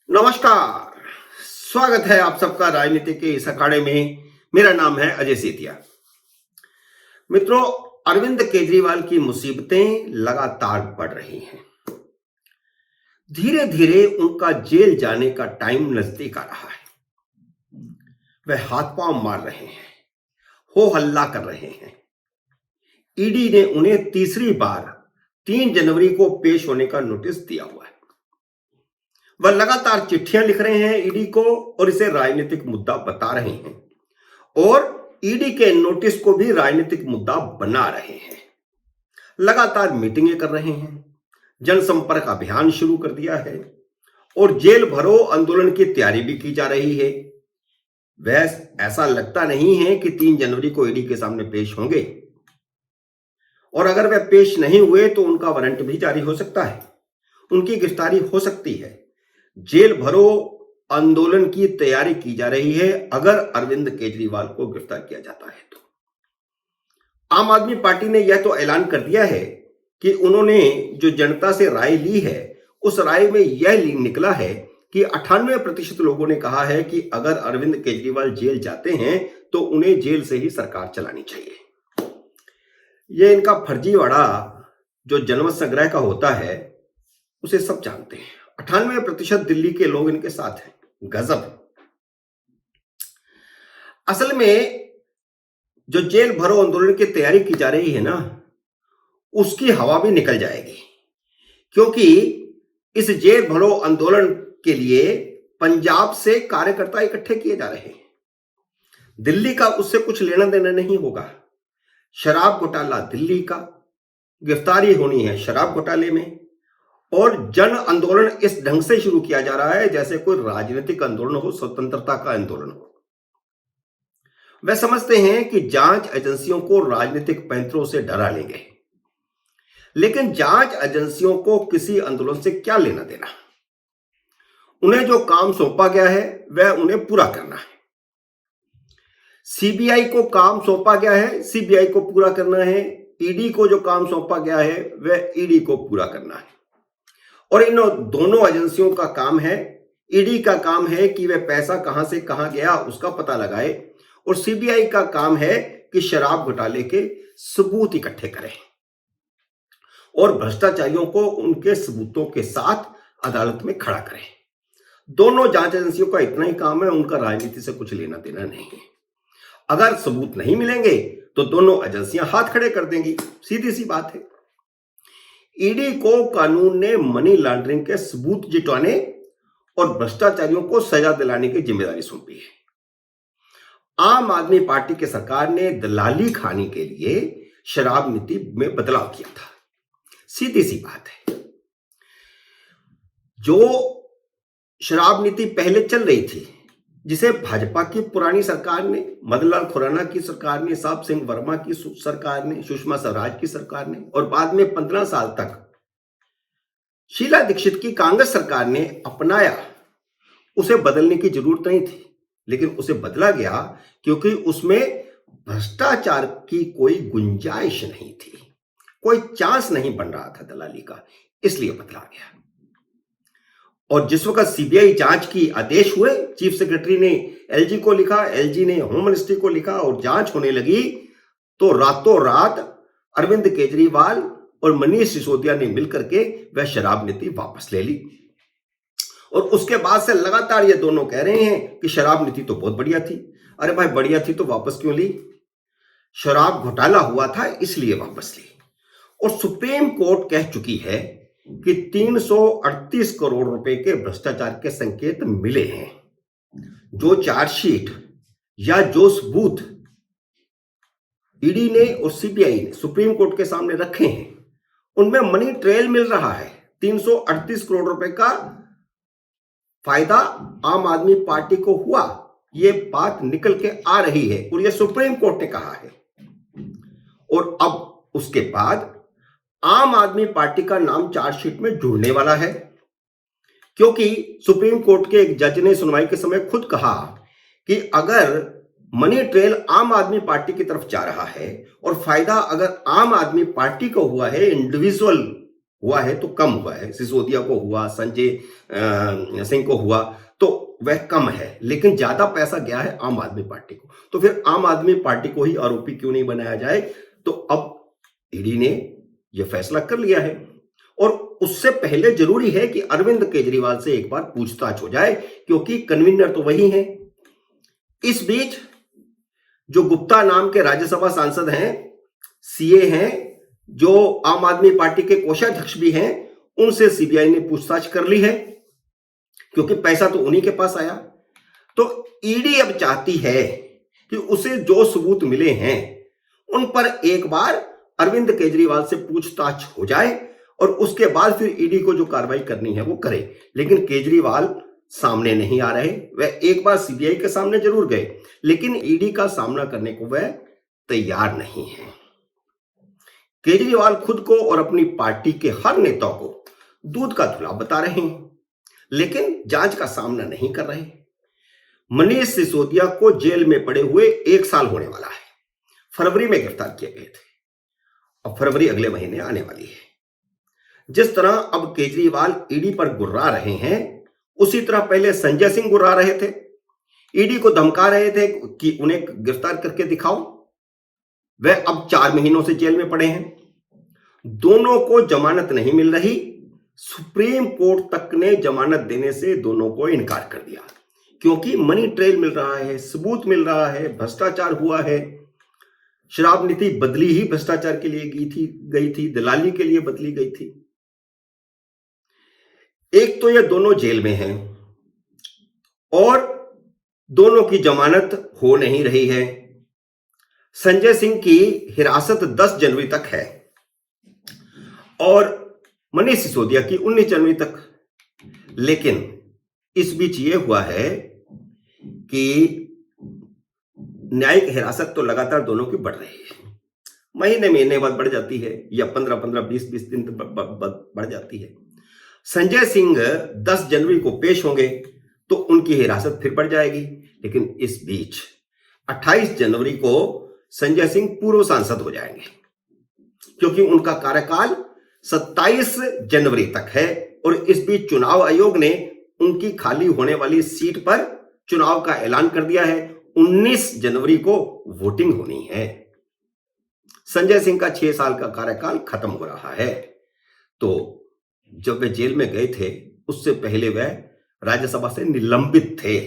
नमस्कार। स्वागत है आप सबका राजनीति के इस अखाड़े में। मेरा नाम है अजय सेतिया। मित्रों, अरविंद केजरीवाल की मुसीबतें लगातार बढ़ रही हैं। धीरे धीरे उनका जेल जाने का टाइम नजदीक आ रहा है। वह हाथ पांव मार रहे हैं, हो हल्ला कर रहे हैं। ईडी ने उन्हें तीसरी बार 3 जनवरी को पेश होने का नोटिस दिया हुआ है। वह लगातार चिट्ठियां लिख रहे हैं ईडी को और इसे राजनीतिक मुद्दा बता रहे हैं और ईडी के नोटिस को भी राजनीतिक मुद्दा बना रहे हैं। लगातार मीटिंगें कर रहे हैं, जनसंपर्क अभियान शुरू कर दिया है और जेल भरो आंदोलन की तैयारी भी की जा रही है। वह ऐसा लगता नहीं है कि 3 जनवरी को ईडी के सामने पेश होंगे और अगर वह पेश नहीं हुए तो उनका वारंट भी जारी हो सकता है, उनकी गिरफ्तारी हो सकती है। जेल भरो आंदोलन की तैयारी की जा रही है अगर अरविंद केजरीवाल को गिरफ्तार किया जाता है तो। आम आदमी पार्टी ने यह तो ऐलान कर दिया है कि उन्होंने जो जनता से राय ली है उस राय में यह निकला है कि 98% लोगों ने कहा है कि अगर अरविंद केजरीवाल जेल जाते हैं तो उन्हें जेल से ही सरकार चलानी चाहिए। यह इनका फर्जीवाड़ा जो जनमत संग्रह का होता है उसे सब जानते हैं। 98% दिल्ली के लोग इनके साथ हैं। गजब। असल में जो जेल भरो आंदोलन की तैयारी की जा रही है ना, उसकी हवा भी निकल जाएगी, क्योंकि इस जेल भरो आंदोलन के लिए पंजाब से कार्यकर्ता इकट्ठे किए जा रहे हैं। दिल्ली का उससे कुछ लेना देना नहीं होगा। शराब घोटाला दिल्ली का, गिरफ्तारी होनी है शराब घोटाले में और जन आंदोलन इस ढंग से शुरू किया जा रहा है जैसे कोई राजनीतिक आंदोलन हो, स्वतंत्रता का आंदोलन हो। वे समझते हैं कि जांच एजेंसियों को राजनीतिक पैंतरों से डरा लेंगे, लेकिन जांच एजेंसियों को किसी आंदोलन से क्या लेना देना। उन्हें जो काम सौंपा गया है वह उन्हें पूरा करना है। सीबीआई को काम सौंपा गया है, सीबीआई को पूरा करना है। ईडी को जो काम सौंपा गया है वह ईडी को पूरा करना है। और इन दोनों एजेंसियों का काम है, ईडी का काम है कि वह पैसा कहां से कहां गया उसका पता लगाए और सीबीआई का काम है कि शराब घोटाले के सबूत इकट्ठे करें और भ्रष्टाचारियों को उनके सबूतों के साथ अदालत में खड़ा करें। दोनों जांच एजेंसियों का इतना ही काम है, उनका राजनीति से कुछ लेना देना नहीं है। अगर सबूत नहीं मिलेंगे तो दोनों एजेंसियां हाथ खड़े कर देंगी, सीधी सी बात है। ईडी को कानून ने मनी लॉन्ड्रिंग के सबूत जुटाने और भ्रष्टाचारियों को सजा दिलाने की जिम्मेदारी सौंपी है। आम आदमी पार्टी की सरकार ने दलाली खाने के लिए शराब नीति में बदलाव किया था, सीधी सी बात है। जो शराब नीति पहले चल रही थी, जिसे भाजपा की पुरानी सरकार ने, मदनलाल खुराना की सरकार ने, साहब सिंह वर्मा की सरकार ने, सुषमा स्वराज की सरकार ने और बाद में 15 साल तक शीला दीक्षित की कांग्रेस सरकार ने अपनाया, उसे बदलने की जरूरत नहीं थी। लेकिन उसे बदला गया क्योंकि उसमें भ्रष्टाचार की कोई गुंजाइश नहीं थी, कोई चांस नहीं बन रहा था दलाली का, इसलिए बदला गया। और जिस वक्त सीबीआई जांच की आदेश हुए, चीफ सेक्रेटरी ने एलजी को लिखा, एलजी ने होम मिनिस्ट्री को लिखा और जांच होने लगी, तो रातों रात अरविंद केजरीवाल और मनीष सिसोदिया ने मिलकर के वह शराब नीति वापस ले ली। और उसके बाद से लगातार ये दोनों कह रहे हैं कि शराब नीति तो बहुत बढ़िया थी। अरे भाई, बढ़िया थी तो वापस क्यों ली? शराब घोटाला हुआ था इसलिए वापस ली। और सुप्रीम कोर्ट कह चुकी है कि 338 करोड़ रुपए के भ्रष्टाचार के संकेत मिले हैं। जो चार्जशीट या जो सबूत ईडी ने और सीबीआई ने सुप्रीम कोर्ट के सामने रखे हैं, उनमें मनी ट्रेल मिल रहा है। 338 करोड़ रुपए का फायदा आम आदमी पार्टी को हुआ, यह बात निकल के आ रही है और यह सुप्रीम कोर्ट ने कहा है। और अब उसके बाद आम आदमी पार्टी का नाम चार्जशीट में जुड़ने वाला है, क्योंकि सुप्रीम कोर्ट के एक जज ने सुनवाई के समय खुद कहा कि अगर मनी ट्रेल आम आदमी पार्टी की तरफ जा रहा है और फायदा अगर आम आदमी पार्टी को हुआ है, इंडिविजुअल हुआ है तो कम हुआ है, सिसोदिया को हुआ, संजय सिंह को हुआ तो वह कम है, लेकिन ज्यादा पैसा गया है आम आदमी पार्टी को। तो फिर आम आदमी पार्टी को ही आरोपी क्यों नहीं बनाया जाए? तो अब ईडी ने यह फैसला कर लिया है और उससे पहले जरूरी है कि अरविंद केजरीवाल से एक बार पूछताछ हो जाए, क्योंकि कन्वीनर तो वही हैं। इस बीच जो गुप्ता नाम के राज्यसभा सांसद हैं, सीए हैं, जो आम आदमी पार्टी के कोषाध्यक्ष भी हैं, उनसे सीबीआई ने पूछताछ कर ली है, क्योंकि पैसा तो उन्हीं के पास आया। तो ईडी अब चाहती है कि उसे जो सबूत मिले हैं उन पर एक बार अरविंद केजरीवाल से पूछताछ हो जाए और उसके बाद फिर ईडी को जो कार्रवाई करनी है वो करे। लेकिन केजरीवाल सामने नहीं आ रहे। वह एक बार सीबीआई के सामने जरूर गए, लेकिन ईडी का सामना करने को वह तैयार नहीं है। केजरीवाल खुद को और अपनी पार्टी के हर नेता को दूध का धुला बता रहे हैं, लेकिन जांच का सामना नहीं कर रहे। मनीष सिसोदिया को जेल में पड़े हुए 1 साल होने वाला है। फरवरी में गिरफ्तार किए गए थे, अब फरवरी अगले महीने आने वाली है। जिस तरह अब केजरीवाल ईडी पर गुर्रा रहे हैं, उसी तरह पहले संजय सिंह गुर्रा रहे थे, ईडी को धमका रहे थे कि उन्हें गिरफ्तार करके दिखाओ। वह अब 4 महीनों से जेल में पड़े हैं। दोनों को जमानत नहीं मिल रही। सुप्रीम कोर्ट तक ने जमानत देने से दोनों को इनकार कर दिया, क्योंकि मनी ट्रेल मिल रहा है, सबूत मिल रहा है, भ्रष्टाचार हुआ है। शराब नीति बदली ही भ्रष्टाचार के लिए गई थी, दलाली के लिए बदली गई थी। एक तो ये दोनों जेल में हैं और दोनों की जमानत हो नहीं रही है। संजय सिंह की हिरासत 10 जनवरी तक है और मनीष सिसोदिया की 19 जनवरी तक। लेकिन इस बीच ये हुआ है कि न्यायिक हिरासत तो लगातार दोनों की बढ़ रही है। महीने बाद बढ़ जाती है या 15-15, 20-20 दिन बढ़ जाती है। संजय सिंह 10 जनवरी को पेश होंगे तो उनकी हिरासत फिर बढ़ जाएगी। लेकिन इस बीच 28 जनवरी को संजय सिंह पूर्व सांसद हो जाएंगे, क्योंकि उनका कार्यकाल 27 जनवरी तक है और इस बीच चुनाव आयोग ने उनकी खाली होने वाली सीट पर चुनाव का ऐलान कर दिया है। 19 जनवरी को वोटिंग होनी है। संजय सिंह का 6 साल का कार्यकाल खत्म हो रहा है। तो जब वे जेल में गए थे, उससे पहले वह राज्यसभा से निलंबित थे।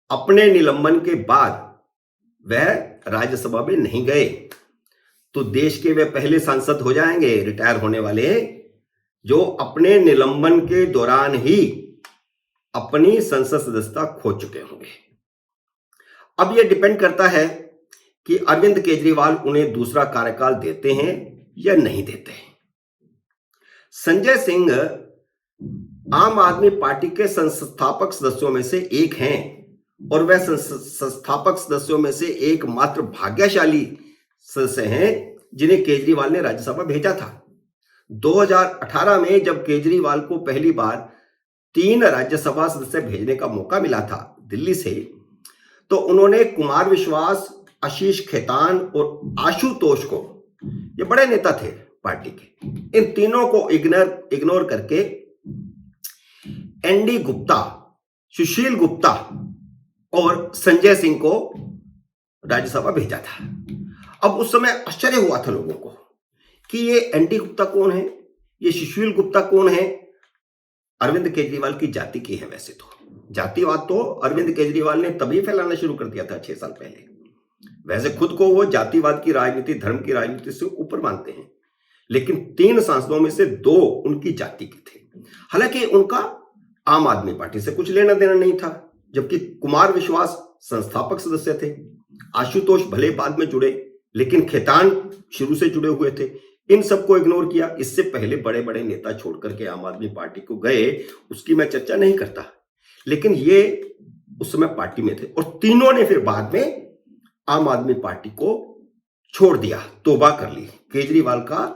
अपने निलंबन के बाद वह राज्यसभा में नहीं गए, तो देश के वे पहले सांसद हो जाएंगे, रिटायर होने वाले, जो अपने निलंबन के दौरान ही अपनी संसद सदस्यता खो चुके होंगे। अब यह डिपेंड करता है कि अरविंद केजरीवाल उन्हें दूसरा कार्यकाल देते हैं या नहीं देते हैं। संजय सिंह आम आदमी पार्टी के संस्थापक सदस्यों में से एक हैं और वह संस्थापक सदस्यों में से एकमात्र भाग्यशाली सदस्य हैं जिन्हें केजरीवाल ने राज्यसभा भेजा था। 2018 में जब केजरीवाल को पहली बार 3 राज्यसभा सदस्य भेजने का मौका मिला था दिल्ली से, तो उन्होंने कुमार विश्वास, आशीष खेतान और आशुतोष को, ये बड़े नेता थे पार्टी के, इन तीनों को इग्नोर करके एनडी गुप्ता, सुशील गुप्ता और संजय सिंह को राज्यसभा भेजा था। अब उस समय आश्चर्य हुआ था लोगों को कि ये एनडी गुप्ता कौन है, ये सुशील गुप्ता कौन है। अरविंद केजरीवाल की जाति की है। वैसे तो जातिवाद तो अरविंद केजरीवाल ने तभी फैलाना शुरू कर दिया था 6 साल पहले। वैसे खुद को वो जातिवाद की राजनीति, धर्म की राजनीति से ऊपर मानते हैं, लेकिन 3 सांसदों में से 2 उनकी जाति के थे। हालांकि उनका आम आदमी पार्टी से कुछ लेना देना नहीं था, जबकि कुमार विश्वास संस्थापक सदस्य थे, आशुतोष भले बाद में जुड़े, लेकिन खेतान शुरू से जुड़े हुए थे। इन सबको इग्नोर किया। इससे पहले बड़े बड़े नेता छोड़ करके आम आदमी पार्टी को गए, उसकी मैं चर्चा नहीं करता, लेकिन ये उस समय पार्टी में थे और तीनों ने फिर बाद में आम आदमी पार्टी को छोड़ दिया, तौबा कर ली। केजरीवाल का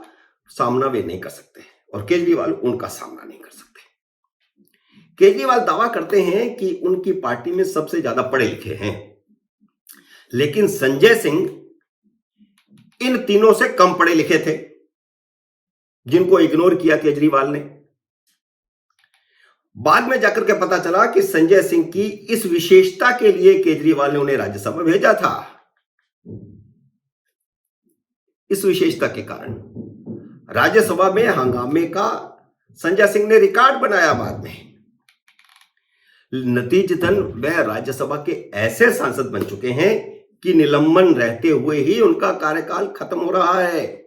सामना वे नहीं कर सकते और केजरीवाल उनका सामना नहीं कर सकते। केजरीवाल दावा करते हैं कि उनकी पार्टी में सबसे ज्यादा पढ़े लिखे हैं, लेकिन संजय सिंह इन तीनों से कम पढ़े लिखे थे। जिनको इग्नोर किया केजरीवाल ने। बाद में जाकर के पता चला कि संजय सिंह की इस विशेषता के लिए केजरीवाल ने उन्हें राज्यसभा भेजा था। इस विशेषता के कारण राज्यसभा में हंगामे का संजय सिंह ने रिकॉर्ड बनाया। बाद में नतीजतन वह राज्यसभा के ऐसे सांसद बन चुके हैं कि निलंबन रहते हुए ही उनका कार्यकाल खत्म हो रहा है।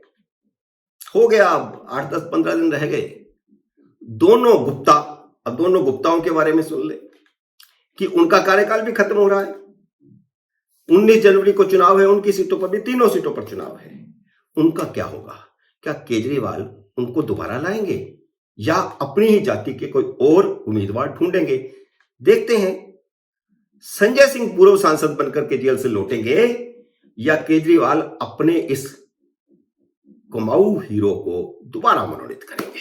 हो गया, अब 8, 10, 15 दिन रह गए। दोनों गुप्ता, अब दोनों गुप्ताओं के बारे में सुन ले कि उनका कार्यकाल भी खत्म हो रहा है। 19 जनवरी को चुनाव है, उनकी सीटों पर भी, तीनों सीटों पर चुनाव है। उनका क्या होगा? क्या केजरीवाल उनको दोबारा लाएंगे या अपनी ही जाति के कोई और उम्मीदवार ढूंढेंगे? देखते हैं, संजय सिंह पूर्व सांसद बनकर के जेल से लौटेंगे या केजरीवाल अपने इस कुमाऊं हीरो को दोबारा मनोनीत करेंगे।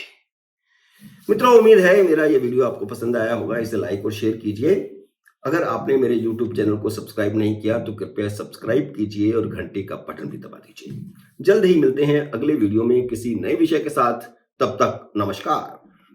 मित्रों, उम्मीद है मेरा ये वीडियो आपको पसंद आया होगा। इसे लाइक और शेयर कीजिए। अगर आपने मेरे YouTube चैनल को सब्सक्राइब नहीं किया तो कृपया सब्सक्राइब कीजिए और घंटी का बटन भी दबा दीजिए। जल्द ही मिलते हैं अगले वीडियो में किसी नए विषय के साथ। तब तक नमस्कार।